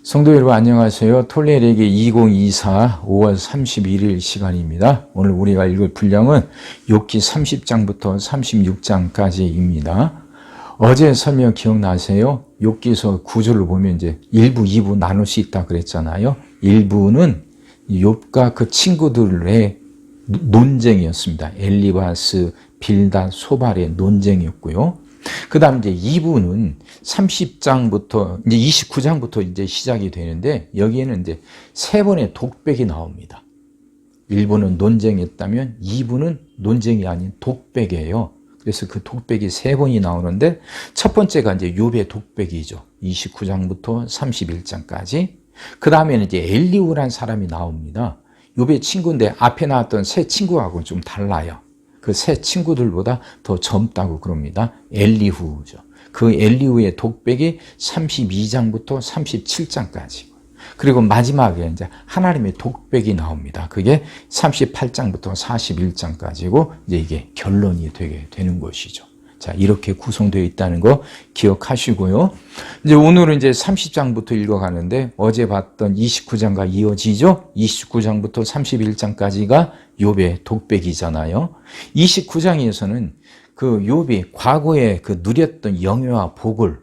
성도 여러분 안녕하세요. 톨레르기 2024 5월 31일 시간입니다. 오늘 우리가 읽을 분량은 욥기 30장부터 36장까지입니다. 어제 설명 기억나세요? 욥기서 구절을 보면 이제 1부, 2부 나눌 수 있다 그랬잖아요. 1부는 욥과 그 친구들의 논쟁이었습니다. 엘리바스, 빌닷, 소발의 논쟁이었고요. 그 다음 이제 2부는 30장부터 이제 29장부터 이제 시작이 되는데 여기에는 이제 세 번의 독백이 나옵니다. 1부는 논쟁이었다면 2부는 논쟁이 아닌 독백이에요. 그래서 그 독백이 세 번이 나오는데 첫 번째가 이제 욥의 독백이죠. 29장부터 31장까지. 그 다음에는 이제 엘리후라는 사람이 나옵니다. 욥의 친구인데 앞에 나왔던 세 친구하고는 좀 달라요. 그 세 친구들보다 더 젊다고 그럽니다. 엘리후죠. 그 엘리후의 독백이 32장부터 37장까지. 그리고 마지막에 이제 하나님의 독백이 나옵니다. 그게 38장부터 41장까지고 이제 이게 결론이 되게 되는 것이죠. 자, 이렇게 구성되어 있다는 거 기억하시고요. 이제 오늘은 이제 30장부터 읽어가는데 어제 봤던 29장과 이어지죠? 29장부터 31장까지가 욥의 독백이잖아요. 29장에서는 그 욥이 과거에 그 누렸던 영예와 복을,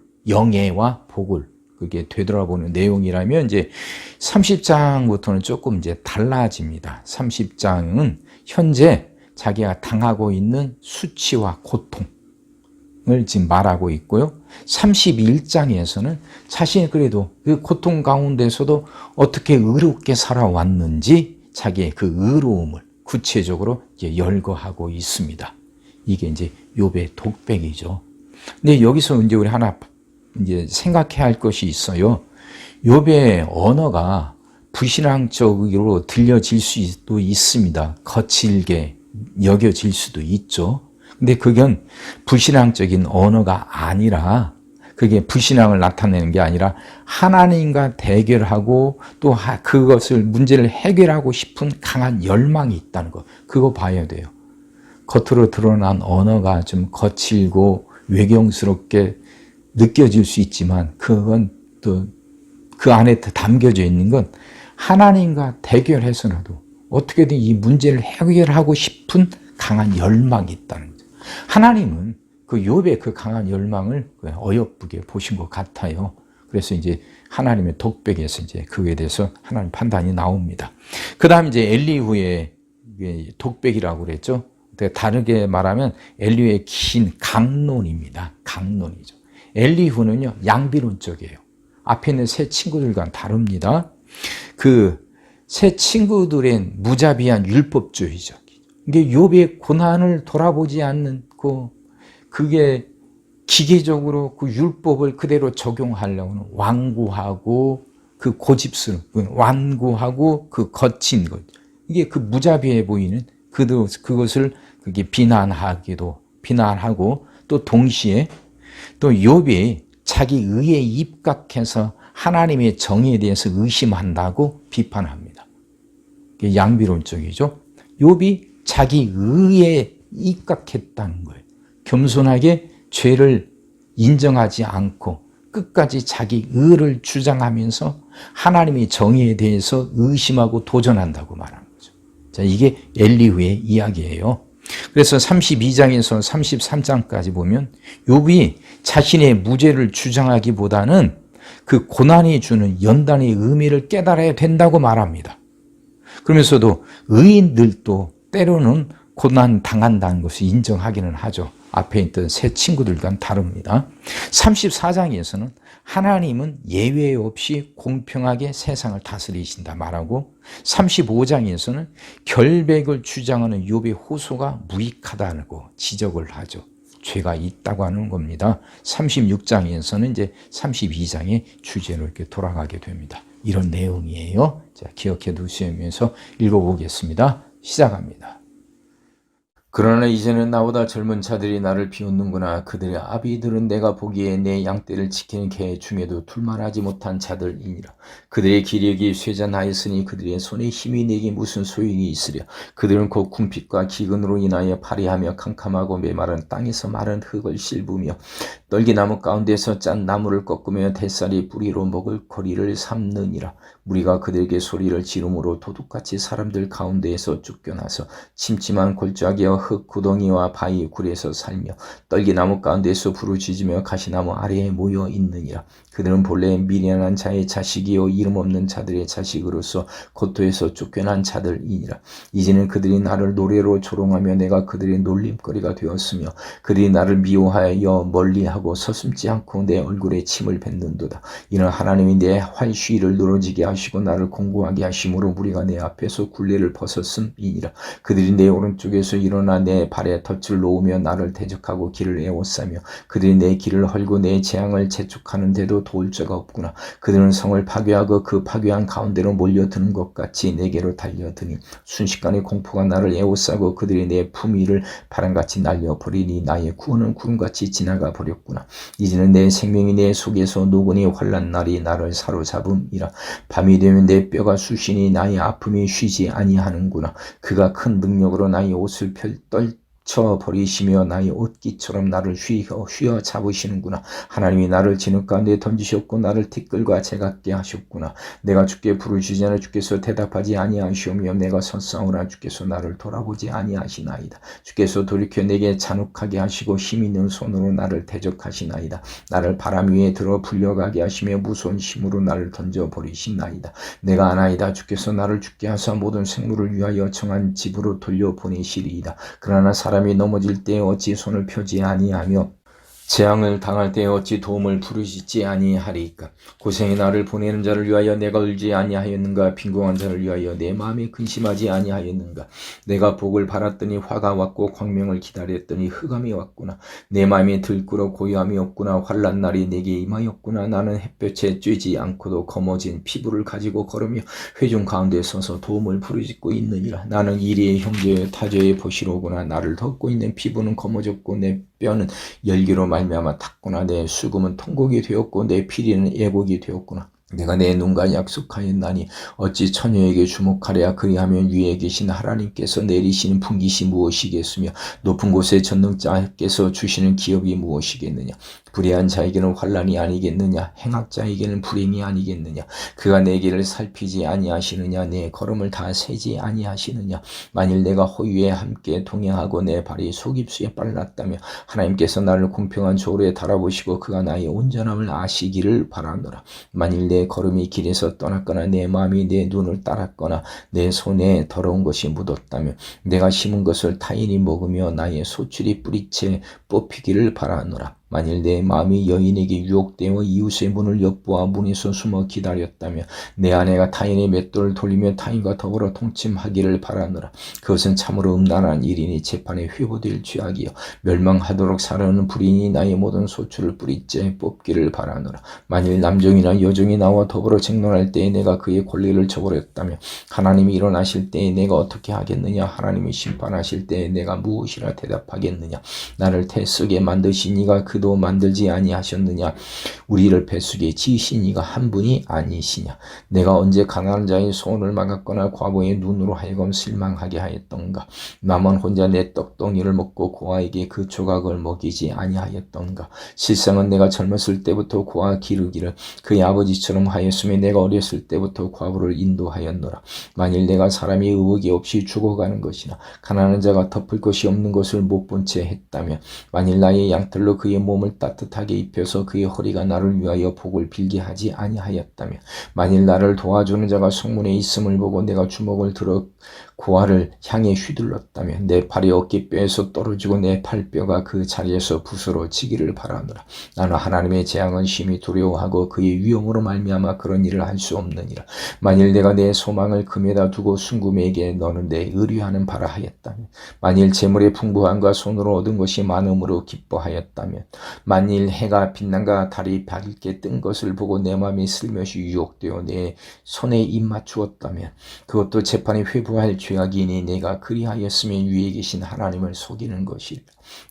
그게 되돌아보는 내용이라면 이제 30장부터는 조금 이제 달라집니다. 30장은 현재 자기가 당하고 있는 수치와 고통, 을 지금 말하고 있고요. 31장에서는 자신이 그래도 그 고통 가운데서도 어떻게 의롭게 살아왔는지 자기의 그 의로움을 구체적으로 이제 열거하고 있습니다. 이게 이제 욥의 독백이죠. 근데 여기서 이제 우리 하나 이제 생각해야 할 것이 있어요. 욥의 언어가 불신앙적으로 들려질 수도 있습니다. 거칠게 여겨질 수도 있죠. 근데 그건 불신앙적인 언어가 아니라 그게 불신앙을 나타내는 게 아니라 하나님과 대결하고 또 그것을 문제를 해결하고 싶은 강한 열망이 있다는 것. 그거 봐야 돼요. 겉으로 드러난 언어가 좀 거칠고 외경스럽게 느껴질 수 있지만 그건 또 그 안에 담겨져 있는 건 하나님과 대결해서라도 어떻게든 이 문제를 해결하고 싶은 강한 열망이 있다는 거죠. 하나님은 그 욥의 그 강한 열망을 어여쁘게 보신 것 같아요. 그래서 이제 하나님의 독백에서 이제 그에 대해서 하나님 판단이 나옵니다. 그 다음 이제 엘리후의 독백이라고 그랬죠. 다르게 말하면 엘리후의 긴 강론입니다. 강론이죠. 엘리후는요, 양비론적이에요. 앞에 있는 세 친구들과는 다릅니다. 그 세 친구들의 무자비한 율법주의죠. 이게 욥의 고난을 돌아보지 않는 그게 기계적으로 그 율법을 그대로 적용하려고는 완고하고 그 고집스러운 완고하고 그 거친 것 이게 그 무자비해 보이는 그것을 그게 비난하고 또 동시에 또 욥이 자기 의에 입각해서 하나님의 정의에 대해서 의심한다고 비판합니다. 이게 양비론적이죠. 욥이 자기 의에 입각했다는 거예요. 겸손하게 죄를 인정하지 않고 끝까지 자기 의를 주장하면서 하나님의 정의에 대해서 의심하고 도전한다고 말하는 거죠. 자, 이게 엘리후의 이야기예요. 그래서 32장에서 33장까지 보면 욥이 자신의 무죄를 주장하기보다는 그 고난이 주는 연단의 의미를 깨달아야 된다고 말합니다. 그러면서도 의인들도 때로는 고난 당한다는 것을 인정하기는 하죠. 앞에 있던 세 친구들과는 다릅니다. 34장에서는 하나님은 예외 없이 공평하게 세상을 다스리신다 말하고 35장에서는 결백을 주장하는 욥의 호소가 무익하다고 지적을 하죠. 죄가 있다고 하는 겁니다. 36장에서는 이제 32장의 주제로 이렇게 돌아가게 됩니다. 이런 내용이에요. 자, 기억해 두시면서 읽어보겠습니다. 시작합니다. 그러나 이제는 나보다 젊은 자들이 나를 비웃는구나. 그들의 아비들은 내가 보기에 내 양떼를 지키는 개 중에도 둘만하지 못한 자들이니라. 그들의 기력이 쇠잔하였으니 그들의 손에 힘이 내게 무슨 소용이 있으랴. 그들은 곧 궁핍과 기근으로 인하여 파리하며 캄캄하고 메마른 땅에서 마른 흙을 씹으며 떨기나무 가운데서 짠 나무를 꺾으며 대살이 뿌리로 먹을 거리를 삼느니라. 무리가 그들에게 소리를 지르므로 도둑같이 사람들 가운데에서 쫓겨나서 침침한 골짜기와 흙 구덩이와 바위 굴에서 살며 떨기나무 가운데서 부르짖으며 가시나무 아래에 모여 있느니라. 그들은 본래 미련한 자의 자식이요 이름 없는 자들의 자식으로서 고토에서 쫓겨난 자들이니라. 이제는 그들이 나를 노래로 조롱하며 내가 그들의 놀림거리가 되었으며 그들이 나를 미워하여 멀리하고 서슴지 않고 내 얼굴에 침을 뱉는도다. 이는 하나님이 내 활시위를 늘어지게 하시고 나를 공고하게 하심으로 무리가 내 앞에서 굴레를 벗었음이니라. 그들이 내 오른쪽에서 일어나 내 발에 덫을 놓으며 나를 대적하고 길을 에워싸며 그들이 내 길을 헐고 내 재앙을 재촉하는데도 도울 자가 없구나. 그들은 성을 파괴하고 그 파괴한 가운데로 몰려드는 것 같이 내게로 달려드니 순식간에 공포가 나를 에워싸고 그들이 내 품 위를 바람같이 날려버리니 나의 구원은 구름같이 지나가 버렸구나. 이제는 내 생명이 내 속에서 녹으니 환난 날이 나를 사로잡음이라. 밤이 되면 내 뼈가 쑤시니 나의 아픔이 쉬지 아니하는구나. 그가 큰 능력으로 나의 옷을 떨쳐버리시며 나의 옷깃처럼 나를 휘어 잡으시는구나. 하나님이 나를 진흙 가운데 던지셨고 나를 티끌과 제같게 하셨구나. 내가 주께 부르짖으나 주께서 대답하지 아니하시오며 내가 설싸우나 주께서 나를 돌아보지 아니하시나이다. 주께서 돌이켜 내게 잔혹하게 하시고 힘있는 손으로 나를 대적하시나이다. 나를 바람 위에 들어 불려가게 하시며 무서운 힘으로 나를 던져버리시나이다. 내가 아나이다. 주께서 나를 죽게 하사 모든 생물을 위하여 정한 집으로 돌려보내시리이다. 그러나 사람이 넘어질 때에 어찌 손을 펴지 아니하며 재앙을 당할 때에 어찌 도움을 부르시지 아니하리까. 고생이 나를 보내는 자를 위하여 내가 울지 아니하였는가. 빈궁한 자를 위하여 내 마음이 근심하지 아니하였는가. 내가 복을 바랐더니 화가 왔고 광명을 기다렸더니 흑암이 왔구나. 내 마음이 들끓어 고요함이 없구나. 환난 날이 내게 임하였구나. 나는 햇볕에 쬐지 않고도 검어진 피부를 가지고 걸으며 회중 가운데 서서 도움을 부르짖고 있느니라. 나는 이리의 형제의 타저의 보시로구나. 나를 덮고 있는 피부는 검어졌고 내 뼈는 열기로 말미암아 탔구나. 내 수금은 통곡이 되었고 내 피리는 애곡이 되었구나. 내가 내 눈과 약속하였나니 어찌 처녀에게 주목하랴. 그리하면 위에 계신 하나님께서 내리시는 분깃이 무엇이겠으며 높은 곳에 전능자께서 주시는 기업이 무엇이겠느냐. 불의한 자에게는 환난이 아니겠느냐. 행악자에게는 불행이 아니겠느냐. 그가 내 길을 살피지 아니하시느냐. 내 걸음을 다 세지 아니하시느냐. 만일 내가 호유에 함께 동행하고 내 발이 속입수에 빨랐다며 하나님께서 나를 공평한 조로에 달아보시고 그가 나의 온전함을 아시기를 바라노라. 만일 내 걸음이 길에서 떠났거나 내 마음이 내 눈을 따랐거나 내 손에 더러운 것이 묻었다면 내가 심은 것을 타인이 먹으며 나의 소출이 뿌리채 뽑히기를 바라노라. 만일 내 마음이 여인에게 유혹되어 이웃의 문을 엿보아 문에서 숨어 기다렸다며 내 아내가 타인의 맷돌을 돌리며 타인과 더불어 동침하기를 바라노라. 그것은 참으로 음란한 일이니 재판에 회부될 죄악이요 멸망하도록 사르는 불인이 나의 모든 소출을 뿌리째 뽑기를 바라노라. 만일 남종이나 여종이 나와 더불어 쟁론할 때에 내가 그의 권리를 저버렸다며 하나님이 일어나실 때에 내가 어떻게 하겠느냐. 하나님이 심판하실 때에 내가 무엇이라 대답하겠느냐. 나를 태쓰게 만드신 이가 그도 만들지 아니하셨느냐. 우리를 뱃속에 지으신 이가 한 분이 아니시냐. 내가 언제 가난한 자의 소원을 막았거나 과부의 눈으로 하여금 실망하게 하였던가. 나만 혼자 내 떡덩이를 먹고 고아에게 그 조각을 먹이지 아니하였던가. 실상은 내가 젊었을 때부터 고아 기르기를 그의 아버지처럼 하였으며 내가 어렸을 때부터 과부를 인도하였노라. 만일 내가 사람이 의혹이 없이 죽어가는 것이나 가난한 자가 덮을 것이 없는 것을 못 본 채 했다면 만일 나의 양털로 그의 몸을 따뜻하게 입혀서 그의 허리가 나를 위하여 복을 빌게 하지 아니하였다며 만일 나를 도와주는 자가 성문에 있음을 보고 내가 주먹을 들어 고아를 향해 휘둘렀다면 내 팔이 어깨뼈에서 떨어지고 내 팔뼈가 그 자리에서 부스러지기를 바라노라. 나는 하나님의 재앙은 심히 두려워하고 그의 위엄으로 말미암아 그런 일을 할 수 없느니라. 만일 내가 내 소망을 금에다 두고 순금에게 너는 내 의뢰하는 바라 하였다면 만일 재물의 풍부함과 손으로 얻은 것이 많음으로 기뻐하였다면 만일 해가 빛난가 달이 밝게 뜬 것을 보고 내 마음이 슬며시 유혹되어 내 손에 입 맞추었다면 그것도 재판에 회부할 죄악이니 내가 그리하였으면 위에 계신 하나님을 속이는 것이라.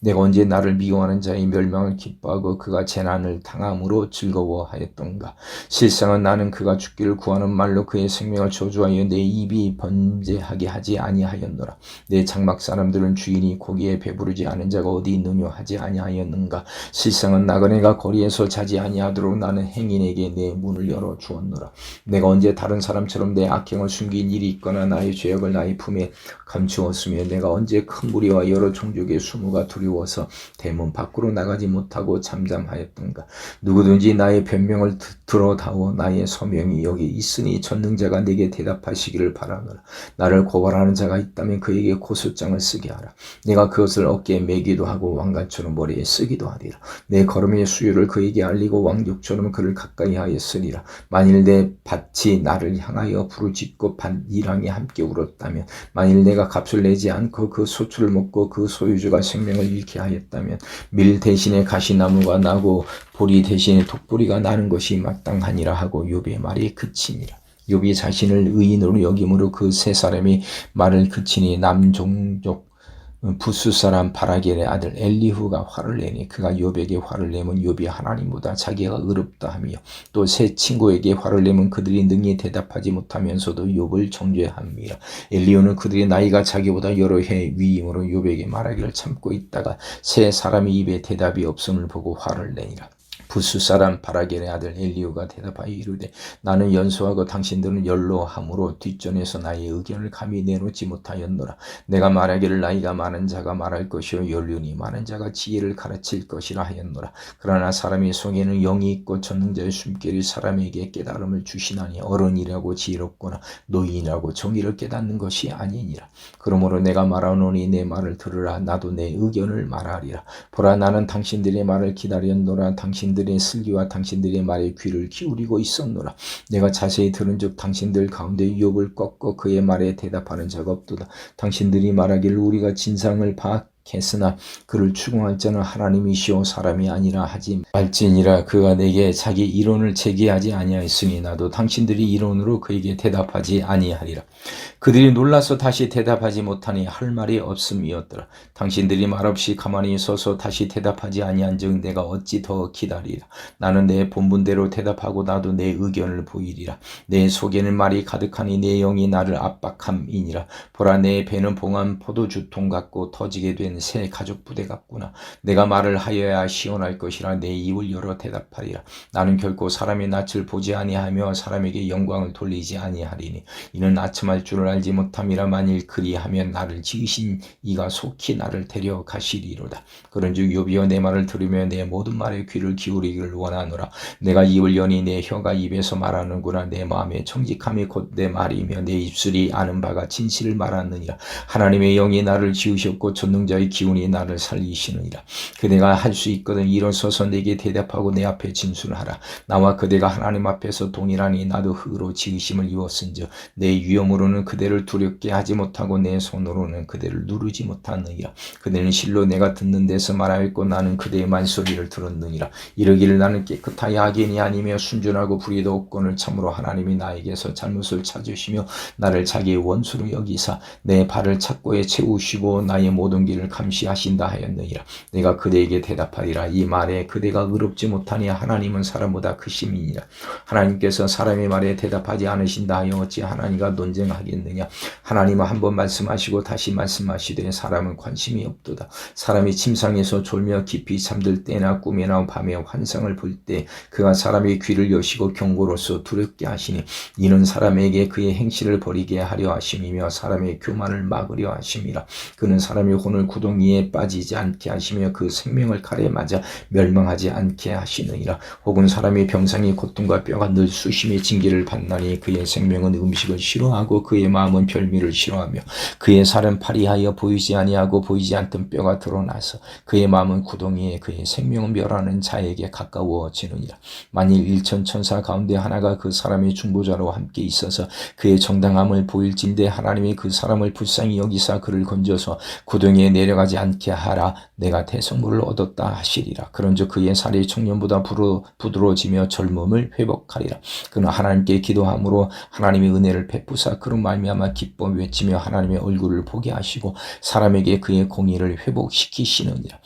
내가 언제 나를 미워하는 자의 멸망을 기뻐하고 그가 재난을 당함으로 즐거워하였던가. 실상은 나는 그가 죽기를 구하는 말로 그의 생명을 저주하여 내 입이 번제하게 하지 아니하였노라. 내 장막 사람들은 주인이 고기에 배부르지 않은 자가 어디 있느냐 하지 아니하였는가. 실상은 나그네가 거리에서 자지 아니하도록 나는 행인에게 내 문을 열어 주었노라. 내가 언제 다른 사람처럼 내 악행을 숨긴 일이 있거나 나의 죄악을 나의 품에 감추었으며 내가 언제 큰 무리와 여러 종족의 수모가 두려워서 대문 밖으로 나가지 못하고 잠잠하였던가. 누구든지 나의 변명을 들어다오 나의 서명이 여기 있으니 전능자가 내게 대답하시기를 바라노라. 나를 고발하는 자가 있다면 그에게 고소장을 쓰게 하라. 내가 그것을 어깨에 매기도 하고 왕관처럼 머리에 쓰기도 하리라. 내 걸음의 수요를 그에게 알리고 왕족처럼 그를 가까이 하였으리라. 만일 내 밭이 나를 향하여 부르짖고 밭이랑이 함께 울었다면, 만일 내가 값을 내지 않고 그 소출을 먹고 그 소유주가 생명을 잃게 하였다면, 밀 대신에 가시나무가 나고 보리 대신에 독보리가 나는 것이 마땅하니라 하고 욥의 말이 그치니라. 욥이 자신을 의인으로 여김으로 그 세 사람이 말을 그치니 남종족 부스 사람 바라겔의 아들 엘리후가 화를 내니 그가 욥에게 화를 내면 욥이 하나님보다 자기가 의롭다 하며 또 세 친구에게 화를 내면 그들이 능히 대답하지 못하면서도 욥을 정죄함이라. 엘리후는 그들의 나이가 자기보다 여러 해 위임으로 욥에게 말하기를 참고 있다가 세 사람의 입에 대답이 없음을 보고 화를 내니라. 부스 사람 바라겔의 아들 엘리후가 대답하여 이르되 나는 연소하고 당신들은 연로함으로 뒷전에서 나의 의견을 감히 내놓지 못하였노라. 내가 말하기를 나이가 많은 자가 말할 것이요 연륜이 많은 자가 지혜를 가르칠 것이라 하였노라. 그러나 사람의 속에는 영이 있고 전능자의 숨결이 사람에게 깨달음을 주시나니 어른이라고 지혜롭거나 노인이라고 정의를 깨닫는 것이 아니니라. 그러므로 내가 말하노니 내 말을 들으라. 나도 내 의견을 말하리라. 보라, 나는 당신들의 말을 기다렸노라. 당신들의 슬기와 당신들의 말에 귀를 기울이고 있었노라. 내가 자세히 들은즉 당신들 가운데 욥을 꺾고 그의 말에 대답하는 자가 없도다. 당신들이 말하기를 우리가 진상을 파악했으나 그를 추궁할 자는 하나님이시오 사람이 아니라 하지 말지니라. 그가 내게 자기 이론을 제기하지 아니하였으니 나도 당신들이 이론으로 그에게 대답하지 아니하리라. 그들이 놀라서 다시 대답하지 못하니 할 말이 없음이었더라. 당신들이 말없이 가만히 서서 다시 대답하지 아니한즉 내가 어찌 더 기다리라. 나는 내 본분대로 대답하고 나도 내 의견을 보이리라. 내 속에는 말이 가득하니 내 영이 나를 압박함이니라. 보라, 내 배는 봉한 포도주통 같고 터지게 된 새 가죽 부대 같구나. 내가 말을 하여야 시원할 것이라 내 입을 열어 대답하리라. 나는 결코 사람의 낯을 보지 아니하며 사람에게 영광을 돌리지 아니하리니 이는 아첨할 줄을 알지 못함이라. 만일 그리하면 나를 지으신 이가 속히 나를 데려가시리로다. 그런즉 욥이여 내 말을 들으며 내 모든 말에 귀를 기울이기를 원하노라. 내가 입을 여니 내 혀가 입에서 말하는구나. 내 마음의 정직함이 곧 내 말이며 내 입술이 아는 바가 진실을 말하느니라. 하나님의 영이 나를 지으셨고 전능자의 기운이 나를 살리시느니라. 그대가 할 수 있거든 일어서서 내게 대답하고 내 앞에 진술하라. 나와 그대가 하나님 앞에서 동일하니 나도 흙으로 지으심을 입었은즉 내 위엄으로는 그대를 두렵게 하지 못하고 내 손으로는 그대를 누르지 못하느니라. 그대는 실로 내가 듣는 데서 말하였고 나는 그대의 말소리를 들었느니라. 이르기를 나는 깨끗하여 악인이 아니며 순전하고 불의도 없거늘 참으로 하나님이 나에게서 잘못을 찾으시며 나를 자기의 원수로 여기사 내 발을 착고에 채우시고 나의 모든 길을 감시하신다 하였느니라. 내가 그대에게 대답하리라. 이 말에 그대가 의롭지 못하니 하나님은 사람보다 크심이니라. 하나님께서 사람의 말에 대답하지 않으신다 하여 어찌 하나님과 논쟁하겠느냐. 하나님은 한번 말씀하시고 다시 말씀하시되 사람은 관심이 없도다. 사람이 침상에서 졸며 깊이 잠들 때나 꿈에나 밤에 환상을 볼 때 그가 사람의 귀를 여시고 경고로서 두렵게 하시니 이는 사람에게 그의 행실을 버리게 하려 하심이며 사람의 교만을 막으려 하심이라. 그는 사람의 혼을 구덩이에 빠지지 않게 하시며 그 생명을 칼에 맞아 멸망하지 않게 하시느니라. 혹은 사람의 병상이 고통과 뼈가 늘 수심의 징계를 받나니 그의 생명은 음식을 싫어하고 그의 마음은 별미를 싫어하며 그의 살은 파리하여 보이지 아니하고 보이지 않던 뼈가 드러나서 그의 마음은 구덩이에 그의 생명은 멸하는 자에게 가까워지느니라. 만일 일천천사 가운데 하나가 그 사람의 중보자로 함께 있어서 그의 정당함을 보일진대 하나님이 그 사람을 불쌍히 여기사 그를 건져서 구덩이에 내려가지 않게 하라. 내가 대성물을 얻었다 하시리라. 그런즉 그의 살이 청년보다 부드러워지며 젊음을 회복하리라. 그는 하나님께 기도함으로 하나님의 은혜를 베푸사 그로 말미암아 기뻐 외치며 하나님의 얼굴을 보게 하시고 사람에게 그의 공의를 회복시키시느니라.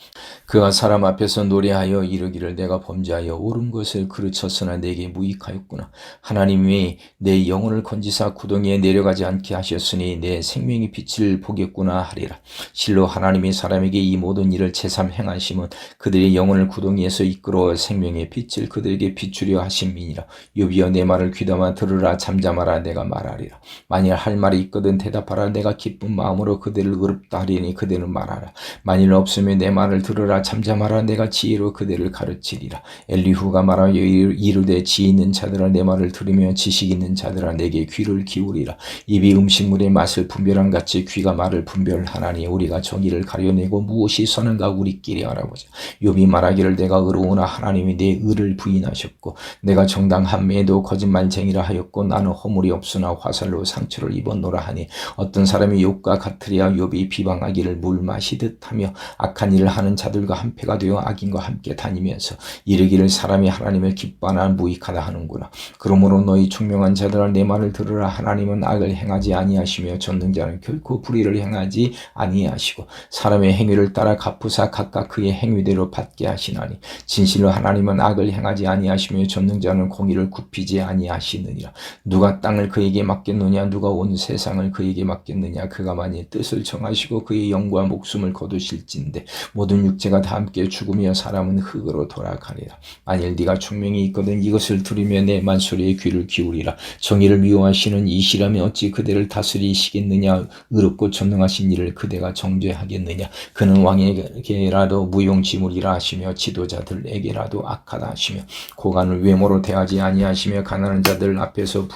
그가 사람 앞에서 노래하여 이르기를 내가 범죄하여 옳은 것을 그르쳤으나 내게 무익하였구나. 하나님이 내 영혼을 건지사 구덩이에 내려가지 않게 하셨으니 내 생명의 빛을 보겠구나 하리라. 실로 하나님이 사람에게 이 모든 일을 제삼 행하심은 그들의 영혼을 구덩이에서 이끌어 생명의 빛을 그들에게 비추려 하심이니라. 욥이여 내 말을 귀담아 들으라. 잠잠하라. 내가 말하리라. 만일 할 말이 있거든 대답하라. 내가 기쁜 마음으로 그들을 의롭다 하리니 그들은 말하라. 만일 없으면 내 말을 들으라. 잠잠하라. 내가 지혜로 그들을 가르치리라. 엘리후가 말하여 이르되 지혜 있는 자들아 내 말을 들으며 지식 있는 자들아 내게 귀를 기울이라. 입이 음식물의 맛을 분별한 같이 귀가 말을 분별하나니 우리가 정의를 가려내고 무엇이 선한가 우리끼리 알아보자. 욥이 말하기를 내가 의로우나 하나님이 내 의를 부인하셨고 내가 정당함에도 거짓말쟁이라 하였고 나는 허물이 없으나 화살로 상처를 입었노라 하니 어떤 사람이 욥과 같으랴. 욥이 비방하기를 물 마시듯 하며 악한 일을 하는 자들과 한패가 되어 악인과 함께 다니면서 이르기를 사람이 하나님을 기뻐하나 무익하다 하는구나. 그러므로 너희 총명한 자들아 내 말을 들으라. 하나님은 악을 행하지 아니하시며 전능자는 결코 불의를 행하지 아니하시고 사람의 행위를 따라 갚으사 각각 그의 행위대로 받게 하시나니 진실로 하나님은 악을 행하지 아니하시며 전능자는 공의를 굽히지 아니하시느니라. 누가 땅을 그에게 맡겼느냐 누가 온 세상을 그에게 맡겼느냐. 그가 만일 뜻을 정하시고 그의 영과 목숨을 거두실진데 모든 육체가 다 함께 죽으며 사람은 흙으로 돌아가리라. 만일 네가 총명이 있거든 이것을 들으며 내 만소리에 귀를 기울이라. 정의를 미워하시는 이시라면 어찌 그대를 다스리시겠느냐. 의롭고 전능하신 이를 그대가 정죄하겠느냐. 그는 왕에게라도 무용지물이라 하시며 지도자들에게라도 악하다 하시며 고관을 외모로 대하지 아니하시며 가난한 자들 앞에서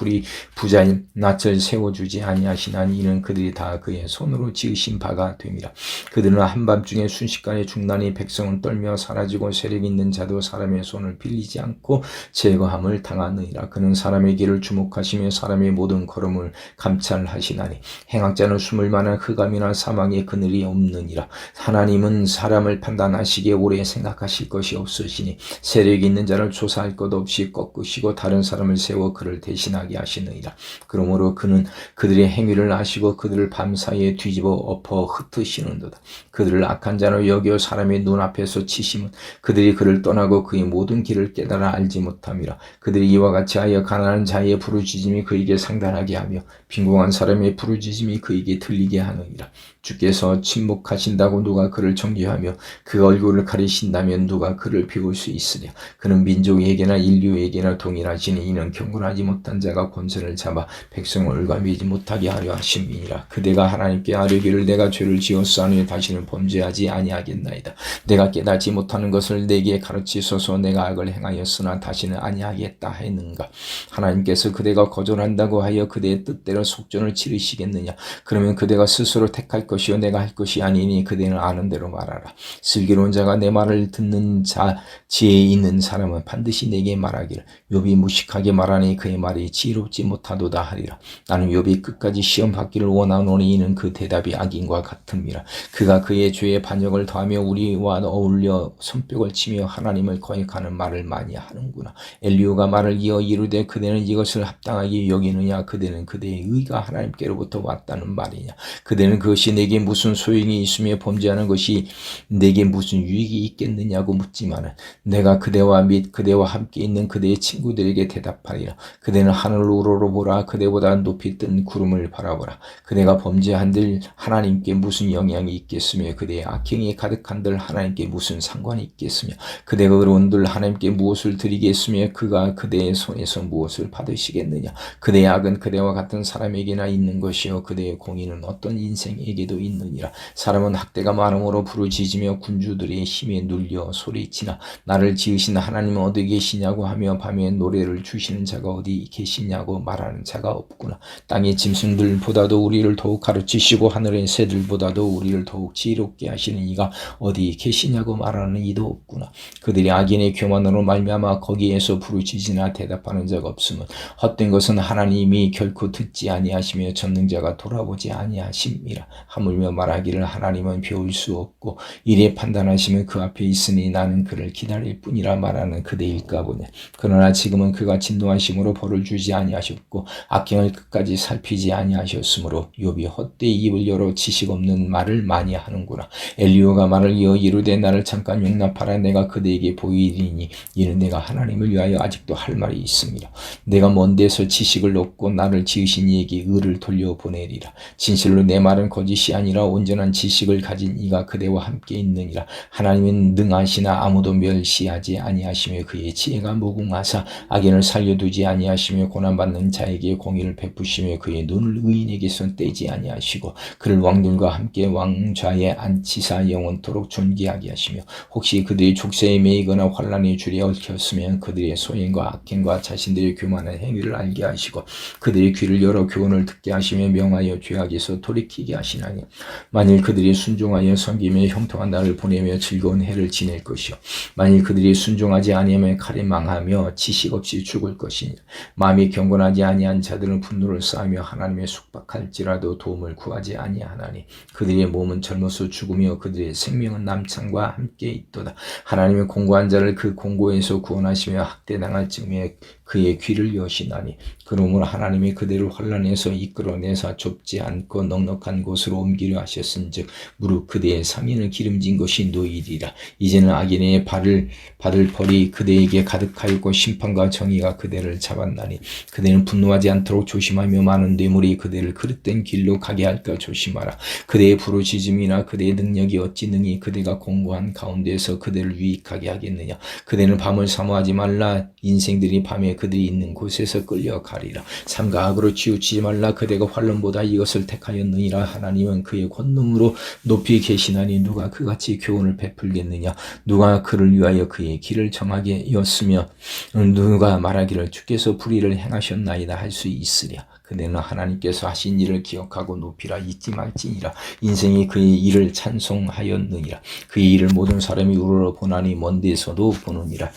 부자인 낯을 세워주지 아니하시나니 이는 그들이 다 그의 손으로 지으신 바가 됨이라. 그들은 한밤중에 순식간에 죽나니 백성은 떨며 사라지고 세력 있는 자도 사람의 손을 빌리지 않고 제거함을 당하느니라. 그는 사람의 길을 주목하시며 사람의 모든 걸음을 감찰하시나니 행악자는 숨을 만한 흑암이나 사망의 그늘이 없느니라. 하나님은 사람을 판단하시기에 오래 생각하실 것이 없으시니 세력이 있는 자를 조사할 것 없이 꺾으시고 다른 사람을 세워 그를 대신하게 하시느니라. 그러므로 그는 그들의 행위를 아시고 그들을 밤사이에 뒤집어 엎어 흩으시는도다. 그들을 악한 자로 여겨 사람의 눈앞에서 치심은 그들이 그를 떠나고 그의 모든 길을 깨달아 알지 못함이라. 그들이 이와 같이 하여 가난한 자의 부르짖음이 그에게 상달하게 하며 빈궁한 사람의 부르짖음이 그에게 들리게 하느니라. 주께서 침묵하신다고 누가 그를 정죄하며 그 얼굴을 가리신다면 누가 그를 비울 수 있으랴. 그는 민족에게나 인류에게나 동일하시니 이는 경건하지 못한 자가 권세를 잡아 백성을 올가매지 못하게 하려 하심이니라. 그대가 하나님께 아뢰기를 내가 죄를 지었사오니 다시는 범죄하지 아니하겠나이다. 내가 깨닫지 못하는 것을 내게 가르치소서. 내가 악을 행하였으나 다시는 아니하겠다 했는가. 하나님께서 그대가 거절한다고 하여 그대의 뜻대로 속전을 치르시겠느냐. 그러면 그대가 스스로 택할 것이요 내가 할 것이 아니니 그대는 아는 대로 말하라. 슬기로운 자가 내 말을 듣는 자 지혜 있는 사람은 반드시 내게 말하기를 욥이 무식하게 말하니 그의 말이 지혜롭지 못하도다 하리라. 나는 욥이 끝까지 시험 받기를 원하노니 이는 그 대답이 악인과 같음이라. 그가 그의 죄의 반역을 더하며 우리와 어울려 손뼉을 치며 하나님을 거역하는 말을 많이 하는구나. 엘리후가 말을 이어 이르되 그대는 이것을 합당하게 여기느냐. 그대는 그대의 의가 하나님께로부터 왔다는 말이냐. 그대는 그것이 내게 무슨 소용이 있으며 범죄하는 것이 내게 무슨 유익이 있겠느냐고 묻지만은 내가 그대와 및 그대와 함께 있는 그대의 친구들에게 대답하리라. 그대는 하늘로 우러러보라. 그대보다 높이 뜬 구름을 바라보라. 그대가 범죄한들 하나님께 무슨 영향이 있겠으며 그대의 악행이 가득한들 하나님께 무슨 상관이 있겠으며 그대가 의로운들 하나님께 무엇을 드리겠으며 그가 그대의 손에서 무엇을 받으시겠느냐. 그대의 악은 그대와 같은 사람에게나 있는 것이요 그대의 공의는 어떤 인생에게도 있느니라. 사람은 학대가 많음으로 부르짖으며 군주들의 힘에 눌려 소리치나 나를 지으신 하나님은 어디 계시냐고 하며 밤에 노래를 주시는 자가 어디 계시냐고 말하는 자가 없구나. 땅의 짐승들보다도 우리를 더욱 가르치시고 하늘의 새들보다도 우리를 더욱 지혜롭게 하시는 이가 어디 계시냐고 말하는 이도 없구나. 그들이 악인의 교만으로 말미암아 거기에서 부르짖으나 대답하는 자가 없으면 헛된 것은 하나님이 결코 듣지 아니하시며 전능자가 돌아보지 아니하심이라. 하물며 말하기를 하나님은 배울 수 없고 이래 판단하시면 그 앞에 있으니 나는 그를 기다릴 뿐이라 말하는 그대일까 보네. 그러나 지금은 그가 진노하심으로 벌을 주지 아니하셨고 악행을 끝까지 살피지 아니하셨으므로 욥이 헛되이 입을 열어 지식 없는 말을 많이 하는구나. 엘리야가 말을 이어 이르되 나를 잠깐 용납하라. 내가 그대에게 보이리니 이는 내가 하나님을 위하여 아직도 할 말이 있습니다. 내가 먼 데서 지식을 얻고 나를 지으신 이에게 의를 돌려보내리라. 진실로 내 말은 거짓이 아니라 온전한 지식을 가진 이가 그대와 함께 있느니라. 하나님은 능하시나 아무도 멸시하지 아니하시며 그의 지혜가 무궁하사 악인을 살려두지 아니하시며 고난받는 자에게 공의를 베푸시며 그의 눈을 의인에게서 떼지 아니하시고 그를 왕들과 함께 왕좌에 앉히사 영원토록 존귀하게 하시며 혹시 그들이 족쇄에 매이거나 환란의 줄에 얽혔으면 그들의 소행과 악행과 자신들의 교만한 행위를 알게 하시고 그들의 귀를 열어 교훈을 듣게 하시며 명하여 죄악에서 돌이키게 하시나니 만일 그들이 순종하여 섬기며 형통한 날을 보내며 즐거운 해를 지낼 것이요 만일 그들이 순종하지 아니하며 칼에 망하며 지식 없이 죽을 것이니 마음이 경건하지 아니한 자들은 분노를 쌓으며 하나님의 숙박할지라도 도움을 구하지 아니하나니 그들의 몸은 젊어서 죽으며 그들의 생명은 남창과 함께 있도다. 하나님의 공고한 자를 그 공고에서 구원하시며 학대당할 즈음에 그의 귀를 여시나니 그러므로 하나님이 그들을 환난에서 이끌어내사 좁지 않고 넉넉한 곳으로 옮기려 하셨은즉 무릇 그대의 상인을 기름진 것이 노이리라. 이제는 악인의 발을 받을 벌이 그대에게 가득하였고 심판과 정의가 그대를 잡았나니 그대는 분노하지 않도록 조심하며 많은 뇌물이 그대를 그릇된 길로 가게 할까 조심하라. 그대의 부르짖음이나 그대의 능력이 어찌 능히 그대가 공고한 가운데서 그대를 유익하게 하겠느냐. 그대는 밤을 사모하지 말라. 인생들이 밤에 그들이 있는 곳에서 끌려가리라. 삼가 악으로 치우치지 말라. 그대가 환난보다 이것을 택하였느니라. 하나님은 그의 권능으로 높이 계시나니 누가 그같이 교훈을 베풀겠느냐. 누가 그를 위하여 그의 길을 정하게 였으며 누가 말하기를 주께서 불의를 행하셨나이다 할 수 있으랴. 그대는 하나님께서 하신 일을 기억하고 높이라. 잊지 말지니라. 인생이 그의 일을 찬송하였느니라. 그의 일을 모든 사람이 우러러 보나니 먼 데서도 보느니라.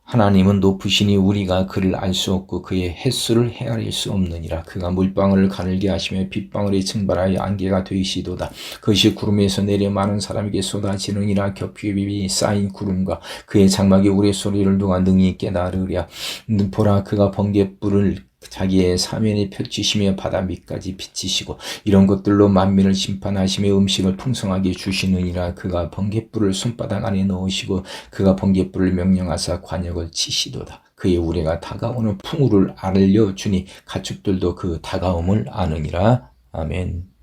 하나님은 높으시니 우리가 그를 알 수 없고 그의 횟수를 헤아릴 수 없느니라. 그가 물방울을 가늘게 하시며 빗방울이 증발하여 안개가 되시도다. 그것이 구름에서 내려 많은 사람에게 쏟아지느니라. 겹겹이 쌓인 구름과 그의 장막의 우레소리를 누가 능히 깨달으랴. 보라 그가 번갯불을 자기의 사면에 펼치시며 바다 밑까지 비치시고 이런 것들로 만민을 심판하시며 음식을 풍성하게 주시느니라. 그가 번갯불을 손바닥 안에 넣으시고 그가 번갯불을 명령하사 관역을 치시도다. 그의 우레가 다가오는 풍우를 알려주니 가축들도 그 다가옴을 아느니라. 아멘.